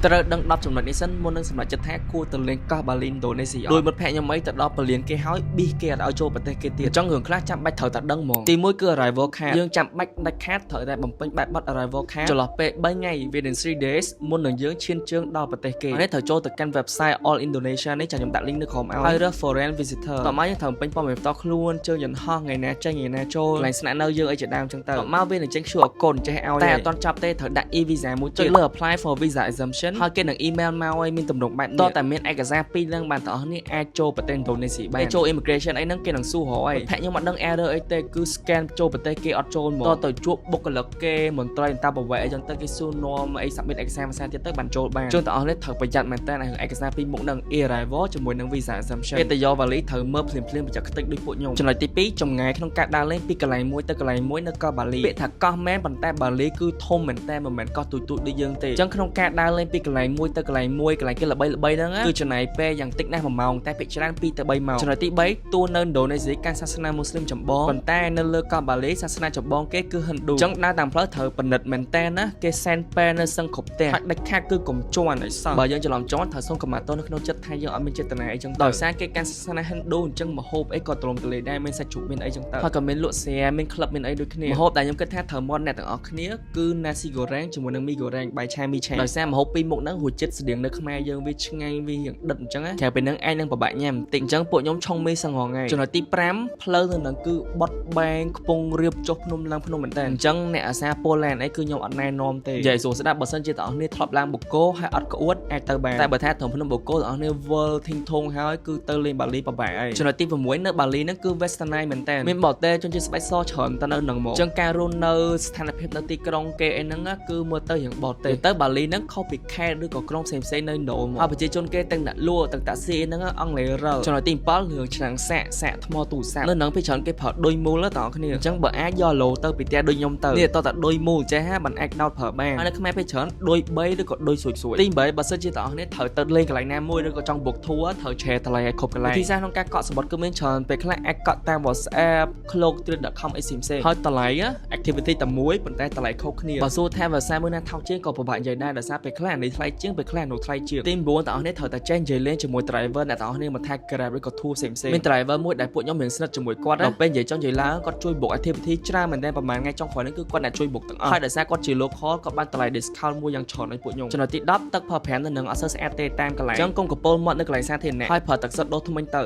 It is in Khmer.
ត្រូវដឹង10ចំណុចនេះសិនមុននឹងសម្រេចចិត្តថាគួរទៅលេងកោះបាលីឥណ្ឌូនេស៊ីដោយមិត្តភ័ក្តិខ្ញុំអីទៅដល់ពលានគេហើយប៊ីសគេអត់ឲ្យចូលប្រទេសគេទៀតអញ្ចឹងរឿងខ្លះចាំបាច់ត្រូវតែដឹងហ្មងទី1គឺ arrival card យើងចាំបាច់ដាច់ខាតត្រូវតែបំពេញបែបប័ណ្ណ arrival card ចន្លោះពេល3ថ្ងៃ within 3 days មុននឹងយើងឈានជើងដល់ប្រទេសគេនេះត្រូវចូលទៅកាន់ website All Indonesia នេះចាំខ្ញុំដាក់ link នៅក្រោមឲ្យហើយរើស foreign visitor តោះមកយើងត្រូវបំពេញព័ត៌មានផ្ទាល់ខ្លួនជើងយន្តហោះថ្ងៃណាចេញថ្ងៃណាចូលកន្លែងស្នាក់នៅយើងអីជាដើមអញ្ចឹងទៅតោះមកវានឹងចេញ QR code ចេះឲ្យតែអត់ទាន់ចាប់ទេត្រូវដាក់ e-visa មួយចុចលើ apply for visa exemption ហើយគេនឹង email មកឲ្យមានទម្រង់បែបនេះតោះតែមានឯកសារ2នឹងបានទាំងអស់នេះអាចចូលប្រទេសឥណ្ឌូនេស៊ីបានចូល immigration អីហ្នឹងគេនឹងសួរហើយផាក់ខ្ញុំអត់ដឹង error អីទេគឺ scan ចូលប្រទេសគេអត់ចូលហ្មងតោះទៅជួបបុគ្គលិកគេមន្ត្រីអន្តរប្រវេសន៍អីចឹងទៅគេសួរនាំអី submit ឯកសារភាសាទៀតទៅបានចូលបានជួនទាំងអស់នេះត្រូវប្រយ័ត្នមែនតើឯកសារពីរមុខហ្នឹង arrival ជាមួយនឹង visa exemption ពេលទៅយកវ៉ាលីត្រូវមើលភ្លាមៗបញ្ជាក់ខ្ទេចដូចពួកខ្ញុំចំណុចទី2ចម្ងាយក្នុងការដើរលេងពីកន្លែងមួយទៅកន្លែងមួយនៅកោះបាលីពាក្យថាកោះមែនប៉ុន្តែបាលីគឺធំមែនតើមិនមែនកោះទូចៗដូចយើងទេអញ្ចឹងក្នុងការដើរលេងពីកន្លែងមួយទៅកន្លែងមួយកន្លែងគេល្បីហ្នឹងគឺចំណាយពេលយ៉ាងតិចណាស់1ម៉ោងតែភាគច្រើន2ទៅ3ម៉ោងចំណុចទី3តួនៅឥណ្ឌូនេស៊ីកាន់សាសនាមូស្លីមចម្បងប៉ុន្តែនៅលើកោះបាលីសាសនាចម្បងគេគឺហិណ្ឌូអញ្ចឹងដើរតាមផ្លូវត្រូវពិនិត្យមែនតើណាគេសែនពេលនៅសឹងគ្រប់ផ្ទះហើយដាច់ខាតគឺកុំជន់ឲ្យសោះបើយើងច្រឡំជន់ត្រូវសុំកម្មាទោសនៅក្នុងចិត្តថាយើងអត់មានចេតនាអីចឹងដោយសារគេកាន់សាសនាហិណ្ឌូអញ្ចឹងម្ហូបអីក៏ទ្រង់ទ្រលេដែរមានសាច់ជ្រូកមានអីចឹងទៅហើយក៏មានលក់ស្រាមានក្លឹបមានអីដូចគ្នាម្ហូបដែលខ្ញុំគិតថាត្រូវមាត់អ្នកទាំងអស់គ្នាគឺ nasi goreng ជាមួយនឹង mi goreng បាយឆាមីឆាដោយសារម្ហូបពីរមុខហ្នឹងរសជាតិស្តៀងនៅខ្មែរយើងវាឆ្ងាញ់វារៀងដិតអញ្ចឹងក្រៅពីហ្នឹងឯងនឹងពិបាកញ៉ាំបន្តិចអញ្ចឹងពួកខ្ញុំឆុងមីសឹងរងថ្ងៃចំណុចទី5ផ្លូវទៅនឹងគឺបត់បែងខ្ពង់រាបចុះភ្នំឡើងភ្នំមែនតើអញ្ចឹងអ្នកអាសាប៉ូឡែនអីគឺខ្ញុំអត់ណែនាំទេនិយាយសួរស្ដាប់បើសិនជាទាំងអស់គ្នាធ្លាប់ឡើងបូកូហើយអត់ក្អួតអាចទៅបានតែបើថាត្រឹមភ្នំបូកូទាំងអស់គ្នាវល់ធីងធងហើយគឺទៅលេងបាលីពិបាកហើយចំណុចទី6នៅបាលីហ្នឹងគឺ westernized មែនតើមានបរទេសជនជាតិស្បែកសច្រើនទៅនៅនឹងមកអញ្ចឹងការរស់នៅស្ថានភាពនៅទីក្រុងគេអីហ្នឹងគឺមើលទៅយ៉ាងបរទេសទៅបាលីហ្នឹងខុសពីខេត្តឬក៏ក្រុងផ្សេងៗនៅឥណ្ឌូមកហើយប្រជាជនគេទាំងដាក់លក់ទាំងតាក់ស៊ីហ្នឹងអង់គ្លេសរើចំណុចទី7រឿងឆ្នាំងសាក់ថ្មទូរស័ព្ទនៅនឹងពីច្រើនគេប្រើដុយមូលទាំងអស់គ្នាអញ្ចឹងបើអាចយកឡូទៅពីផ្ទះដូចខ្ញុំទៅនេះតោះតែដុយមូលចេះបានអាចដោតប្រើបានហើយនៅខ្មែរពេលច្រើនដុយ3ឬក៏ដុយសួយទី8បើសិនជាទាំងអស់គ្នាត្រូវទៅលេងកន្លែងណាមួយឬក៏ចង់ book tour ត្រូវ share តម្លៃឲ្យគ្រប់កន្លែងវិធីសាស្ត្រក្នុងការកក់សំបុត្រគឺមានច្រើនពេលខ្លះអាចកក់តាម WhatsApp cloak.com អីផ្សេងហើយតម្លៃ activity តែមួយប៉ុន្តែតម្លៃខុសគ្នាបើសួរថាភាសាមួយណាថោកជាងក៏ពិបាកនិយាយដែរដោយសារពេលខ្លះនេះថ្លៃជាងពេលខ្លះនោះថ្លៃជាងទី9ទាំងអស់គ្នាត្រូវតែចេះនិយាយលេងជាមួយ driver អ្នកទាំងអស់គ្នាមកថា Grab ឬក៏ tour ផ្សេងមាន driver មួយដែលពួកខ្ញុំមានស្និទ្ធជាមួយគាត់ដល់ពេលនិយាយចង់និយាយឡើងគាត់ជួយ book activity ច្រើនមែនទែនប្រហែលថ្ងៃចុងក្រោយនេះគឺគាត់អ្នកជួយ book ទាំងអស់ហើយដោយសារគាត់ជា local ក៏បានតម្លៃ discount មួយយ៉ាងច្រើនឲ្យពួកខ្ញុំចំណុចទី10ទឹក per brand នៅនឹងអត់សូវស្អាតទេតាមកន្លែងអញ្ចឹងកុំកពុលមាត់នៅកន្លែងសាធារណៈហើយប្រើទឹកសុទ្ធដុសធ្មេញទៅ